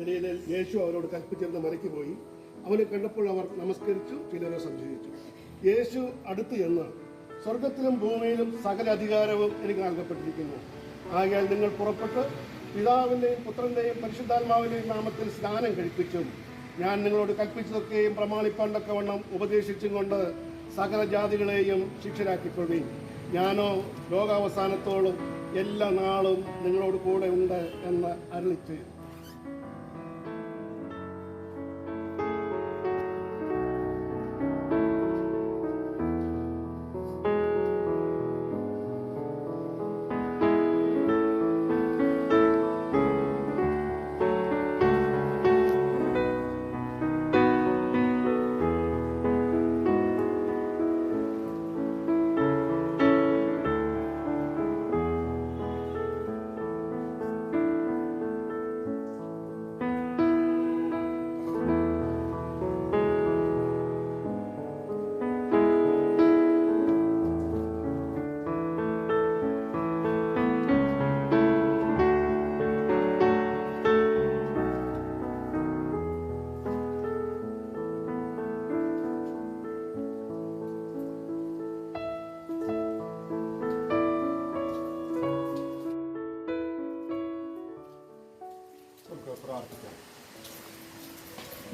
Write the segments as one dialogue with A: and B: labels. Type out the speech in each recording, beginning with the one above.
A: ഗലീലയിൽ യേശു അവരോട് കൽപ്പിച്ചിരുന്ന മലയ്ക്ക് പോയി. അവനെ കണ്ടപ്പോൾ അവർ നമസ്കരിച്ചു, ചിലരെ സംശയിച്ചു. യേശു അടുത്ത് ചെന്ന്, സ്വർഗത്തിലും ഭൂമിയിലും സകല അധികാരവും എനിക്ക് നൽകപ്പെട്ടിരിക്കുന്നു. ആകയാൽ നിങ്ങൾ പുറപ്പെട്ട് പിതാവിൻ്റെയും പുത്രൻ്റെയും പരിശുദ്ധാത്മാവിൻ്റെയും നാമത്തിൽ സ്നാനം കഴിപ്പിച്ചും ഞാൻ നിങ്ങളോട് കൽപ്പിച്ചതൊക്കെയും പ്രമാണിപ്പാൻ തക്കവണ്ണം ഉപദേശിച്ചും കൊണ്ട് സകല ജാതികളെയും ശിഷ്യരാക്കിക്കൊള്ളുകയും ഞാനോ ലോകാവസാനത്തോളം എല്ലാ നാളും നിങ്ങളോട് കൂടെ ഉണ്ട് എന്ന് അരുളിച്ചു.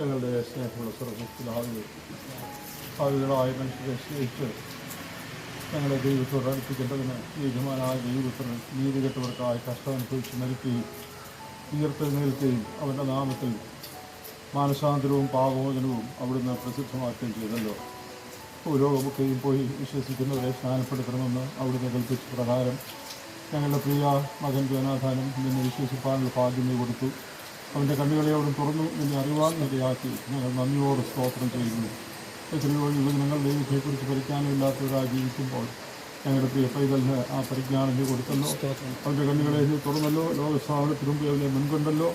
B: ഞങ്ങളുടെ സ്നേഹമുള്ള സ്വർഗ്ഗത്തിലാകുന്നു. ഭാവികളായ മനുഷ്യരെ സ്നേഹിച്ച് ഞങ്ങളെ ദൈവത്തോട് അടുപ്പിക്കേണ്ടതിന് യജമാനായ ദൈവത്തിന് നീതികെട്ടവർക്കായി കഷ്ടം അനുഭവിച്ച് മരിക്കുകയും ഉയർത്തെഴുന്നേൽക്കുകയും അവൻ്റെ നാമത്തിൽ മാനസാന്തരവും പാപമോചനവും അവിടുന്ന് പ്രസിദ്ധമാക്കുകയും ചെയ്തല്ലോ. ഭൂലോകമൊക്കെയും പോയി വിശ്വസിക്കുന്നവരെ സ്നാനപ്പെടുത്തണമെന്ന് അവിടുന്ന് കൽപ്പിച്ച പ്രകാരം ഞങ്ങളുടെ പ്രിയ മകൻ ജോനാഥാനും നിന്നെ വിശ്വസിപ്പാനുള്ള ഭാഗ്യം കൊടുത്തു. അവൻ്റെ കണ്ണുകളെയോടും തുറന്നു നിന്നെ അറിവാൻ ഇടയാക്കി ഞങ്ങൾ നന്ദിയോട് സ്തോത്രം ചെയ്യുന്നു. എത്രയോ യുവജനങ്ങൾ ദൈവത്തെക്കുറിച്ച് പരിജ്ഞാനമില്ലാത്തവരായി ജീവിക്കുമ്പോൾ ഞങ്ങളുടെ പ്രിയ പൈതലിന് ആ പരിജ്ഞാനം നീ കൊടുത്തല്ലോ. അവൻ്റെ കണ്ണുകളെ നീ തുറന്നല്ലോ. ലോകസ്ഥാപനത്തിന് മുമ്പ് അവനെ മുൻകൊണ്ടല്ലോ.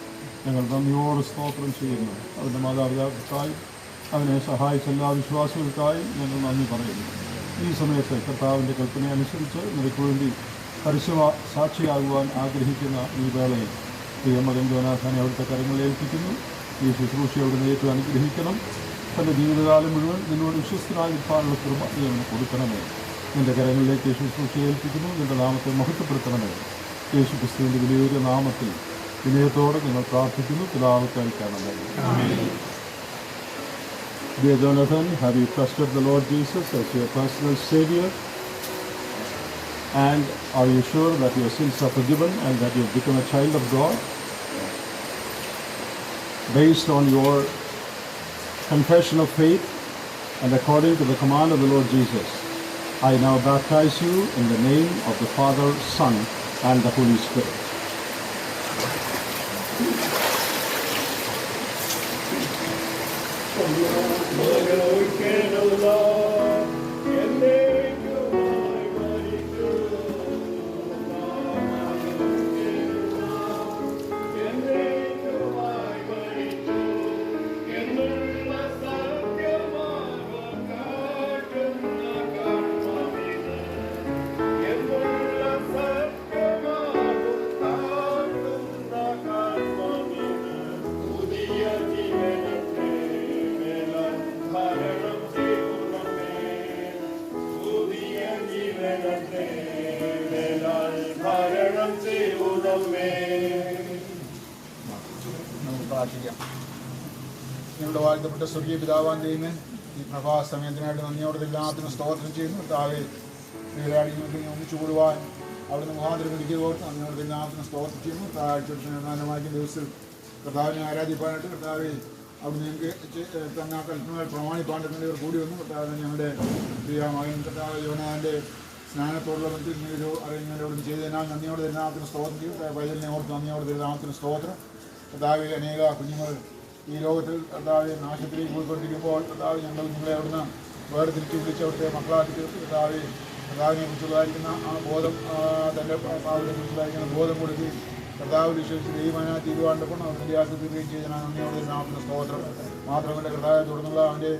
B: ഞങ്ങൾ നന്ദിയോട് സ്തോത്രം ചെയ്യുന്നു. അവൻ്റെ മാതാപിതാക്കൾക്കായി അവനെ സഹായിച്ച എല്ലാ വിശ്വാസികൾക്കായി ഞങ്ങൾ നന്ദി പറയുന്നു. ഈ സമയത്ത് കർത്താവിൻ്റെ കൽപ്പന അനുസരിച്ച് നിനക്ക് വേണ്ടി പരസ്യ സാക്ഷിയാകുവാൻ ആഗ്രഹിക്കുന്ന ഈ വേളയിൽ പ്രിയ മകൻ ജോനാഥാനെ അവിടുത്തെ കരങ്ങളിൽ ഏൽപ്പിക്കുന്നു. ഈ ശുശ്രൂഷ അവിടുന്ന് ഏറ്റവും അനുഗ്രഹിക്കണം. തൻ്റെ ജീവിതകാലം മുഴുവൻ നിന്നോട് വിശ്വസ്തനായിരിക്കാനുള്ള കൃപ നീ അവന് കൊടുക്കണമേ. നിൻ്റെ കരങ്ങളിലേക്ക് ശുശ്രൂഷ ഏൽപ്പിക്കുന്നു. നിൻ്റെ നാമത്തെ മഹത്വപ്പെടുത്തണമേ. യേശു ക്രിസ്തുവിൻ്റെ വിലയേറിയ നാമത്തിൽ വിനയത്തോടെ ഞങ്ങൾ പ്രാർത്ഥിക്കുന്നു. പിതാവ് കേൾക്കണമേ. Dear Jonathan, have you trusted the Lord Jesus as your personal Savior? And are you sure that your sins are forgiven and that you have become a child of God? Based on your confession of faith and according to the command of the Lord Jesus, I now baptize you in the name of the Father, Son, and the Holy Spirit.
C: ഞങ്ങളുടെ വാഴ്ത്തപ്പെട്ട സ്വർഗീയ പിതാവാൻ ദൈവമേ, ഈ പ്രഭാസമയത്തിനായിട്ട് നന്ദിയോടെ എല്ലാത്തിനും സ്തോത്രം ചെയ്യുന്നു. കർത്താവെ, നീരാടിങ്ങൾക്ക് ഒന്നിച്ചു കൂടുവാൻ അവിടുന്ന് മുഖാന്തരം ഒരുക്കിയതോർത്ത് നന്ദിയോടെ എല്ലാത്തിനും സ്തോത്രം ചെയ്യുന്നു. താഴ്ച ദിവസത്തിൽ കർത്താവിനെ ആരാധിപ്പാനായിട്ട് കർത്താവെ അവിടെ ഞങ്ങൾക്ക് തന്നെ കൽപ്പനകൾ പ്രമാണിപ്പാണ്ടിക്കുന്നവർ കൂടി വന്നു. കർത്താവ് ഞങ്ങളുടെ പ്രിയ മകൻ കർത്താവ് യോനാന്റെ സ്നാനത്തോടുള്ള ബന്ധത്തിൽ നീരോ അറിയുന്നവരെ അവിടുന്ന് ചെയ്തതിനാൽ നന്ദിയോടെ എല്ലാത്തിനും സ്തോത്രം ചെയ്യും. പൈതലിനെ ഓർത്ത് നന്ദിയോടെ എല്ലാത്തിനും സ്തോത്രം. കർത്താവെ, അനേക കുഞ്ഞുങ്ങൾ ഈ ലോകത്തിൽ കർത്താവെ നാശത്തിലേക്ക് പോയിക്കൊണ്ടിരിക്കുമ്പോൾ കർത്താവ് ഞങ്ങൾ നിങ്ങളെ അവിടുന്ന് വേർതിരിച്ച് വിളിച്ച് അവിടുത്തെ മക്കളാക്കി തീർത്ത് കർത്താവിനെ കുറിച്ചുള്ളതായിരിക്കുന്ന ആ ബോധം, തൻ്റെ പാവിനെ കുറിച്ചുള്ളതായിരിക്കുന്ന ബോധം കൊടുക്കുകയും കർത്താവ് വിശ്വസിച്ച് ദൈവമാനായി തീരുവാണ്ടപ്പോൾ അവൻ നിര്യാസം തീരുകയും ചെയ്തതിനാൽ നന്ദിയോടെ നാമത്തിന് സ്തോത്രം. മാത്രമല്ല കർത്താവെ തുടർന്നുള്ള അവൻ്റെ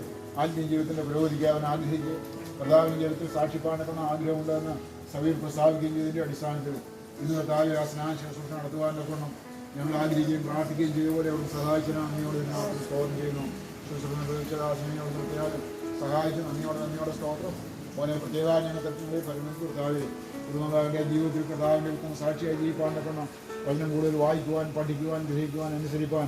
C: ആത്മീയ ജീവിതത്തിൻ്റെ പുരോഗതിക്ക് അവൻ ആഗ്രഹിച്ച് കർത്താവിൻ്റെ ജീവിതത്തിൽ സാക്ഷിപ്പാണ്ടെന്ന ആഗ്രഹമുണ്ടെന്ന് സഭയിൽ പ്രസ്താവിക്കുകയും ചെയ്തതിൻ്റെ അടിസ്ഥാനത്തിൽ ഇന്ന് കർത്താവ് ആ സ്നാന ശുശ്രൂഷ നടത്തുവാനൊക്കെ ഞങ്ങൾ ആഗ്രഹിക്കുകയും പ്രാർത്ഥിക്കുകയും ചെയ്ത പോലെ അവിടെ സഹായിക്കണം. അങ്ങയോട് എല്ലാവർക്കും സ്തോത്രം ചെയ്യുന്നു. ശുശ്രൂഷ സഹായിച്ചു നന്ദിയോടെ സ്തോത്രം. ഓരോ പ്രത്യേക ഞങ്ങൾ തരത്തിലുള്ള പരിമിതി കർത്താവെ കുടുംബക്കാരുടെ ജീവിതത്തിൽ കർത്താവിൻ്റെ സാക്ഷിയായി ജീവിപ്പാൻ്റെ കൊണ്ണം വചനം കൂടുതൽ വായിക്കുവാൻ, പഠിക്കുവാൻ, ഗ്രഹിക്കുവാൻ, അനുസരിപ്പാൻ,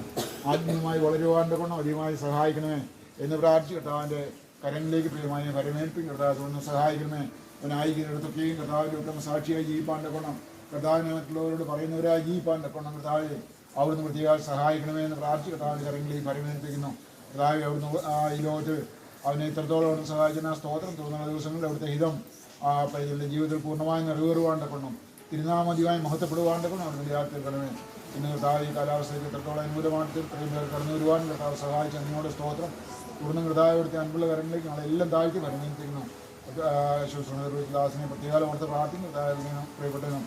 C: ആത്മീയമായി വളരുവാൻ്റെ കൊണ്ണം അധികമായി സഹായിക്കണമേ എന്ന് പ്രാർത്ഥിച്ച് കർത്താവിൻ്റെ കരങ്ങളിലേക്ക് പ്രിയമായി പരമേൽപ്പിക്കും. കർത്താവ് തുടർന്ന് സഹായിക്കണമേ. അവനായിരിക്കുന്നിടത്തൊക്കെയും കർത്താവിൻ്റെ ഉത്തമ സാക്ഷിയായി ജീവിപ്പാൻ്റെ കൊണ്ണം കർത്താവിനെ മറ്റുള്ളവരോട് പറയുന്നവരായി ജീവിപ്പാൻ്റെ കൊണ്ണം കർത്താവെ അവിടുന്ന് പ്രത്യേക സഹായിക്കണമേ എന്ന് പ്രാർത്ഥിച്ച് കർത്താവിൻ്റെ കരങ്ങളിലേക്ക് പരമേൽപ്പിക്കുന്നു. കർത്താവെ അവിടുന്ന് ഈ ലോകത്ത് അവനെ ഇത്രത്തോളം അവിടുന്ന് സഹായിക്കുന്ന സ്തോത്രം. തുടർന്നുള്ള ദിവസങ്ങളിൽ അവിടുത്തെ ഹിതം പൈതലിൻ്റെ ജീവിതത്തിൽ പൂർണ്ണമായി നിറവേറുവാൻ്റെ കൊണ്ടും തിരുനാമധികമായി മഹത്വപ്പെടുവാൻ്റെ കൊണ്ടും അവിടുന്ന് യാത്രക്കണമേ. ഇന്ന് കർത്താവ് ഈ കാലാവസ്ഥയ്ക്ക് എത്രത്തോളം അനുകൂലമായിട്ട് ഇത്രയും പേർ കടന്നു വരുവാൻ കർത്താവ് സഹായിച്ച നിങ്ങളുടെ സ്തോത്രം. തുടർന്ന് കർത്താവ് അവിടുത്തെ അൻപുള്ള കരങ്ങളിലേക്ക് ഞങ്ങളെല്ലാം താഴ്ത്തി പരമേൽപ്പിക്കുന്നു. ദാസിനെ പ്രത്യേകം ഓർത്ത് പ്രാർത്ഥിക്കും. കർത്താവിനും പ്രിയപ്പെട്ടതും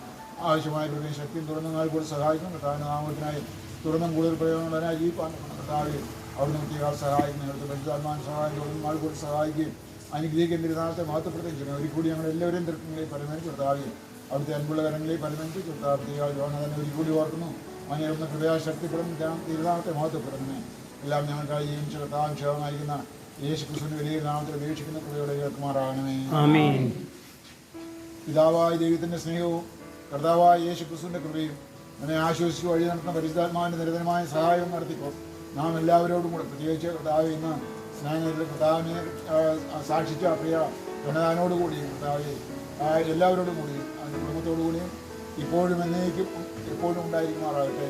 C: ആവശ്യമായ പ്രത്യേക ശക്തിയും തുറന്ന നാൾ കൂടി സഹായിക്കും. കർത്താവിൻ്റെ നാമത്തിനായി തുറന്നും കൂടുതൽ പ്രയോജനമുള്ളതിനായി ജീവിപ്പാൻ കർത്താവ് അവിടുന്ന് പ്രത്യേകം സഹായിക്കുന്നു. അവിടുത്തെ പരിശുദ്ധാത്മാൻ സഹായം തുറന്ന നാൾ കൂടി സഹായിക്കുകയും അനുഗ്രഹിക്കേണ്ട നാളത്തെ മഹത്വപ്പെടുത്തുകയും ചെയ്യണം. ഒരു കൂടി ഞങ്ങൾ എല്ലാവരെയും തൃപ്തികളെ പരിഗണിച്ച് കർത്താവ് അവിടുത്തെ അൻപുള്ള കരങ്ങളെ പരിഗണിച്ച് കർത്താവ് പ്രത്യേക യോഹന തന്നെ ഒരു കൂടി ഓർക്കുന്നു. അങ്ങനെ അവിടുന്ന് കൃപയാ ശക്തിപ്പെടുന്ന തിരുനാമത്തെ മഹത്വപ്പെടുത്തുന്നേ. എല്ലാം ഞങ്ങൾക്കായി ജീവിച്ച കർത്താവ് ക്ഷേമമായിരിക്കുന്ന യേശു ക്രിസ്തുവിന്റെ വലിയ നാമത്തിൽ അപേക്ഷിക്കുന്ന കൃപയോടെ കേൾക്കുമാറാകണമേ. പിതാവായ ദൈവത്തിന്റെ സ്നേഹവും കർത്താവായ യേശു ക്രിസ്തുവിന്റെ കൃപയും നമ്മെ ആശ്വസിച്ച് വഴി നടത്തുന്ന പരിശുദ്ധാത്മാവിന്റെ നിരന്തരമായ സഹായവും നടത്തിക്കോ. നാം എല്ലാവരോടും കൂടെ പ്രത്യേകിച്ച് കർത്താവ് ഇന്ന് സ്നേഹത്തിൽ കർത്താവിനെ സാക്ഷിച്ച പ്രിയ ഗണനാനോടുകൂടിയും കർത്താവ് എല്ലാവരോടും കൂടിയും അതിൻ്റെ കുടുംബത്തോടു കൂടിയും ഇപ്പോഴും എന്നേക്കും എപ്പോഴും ഉണ്ടായിരിക്കുമാറാകട്ടെ.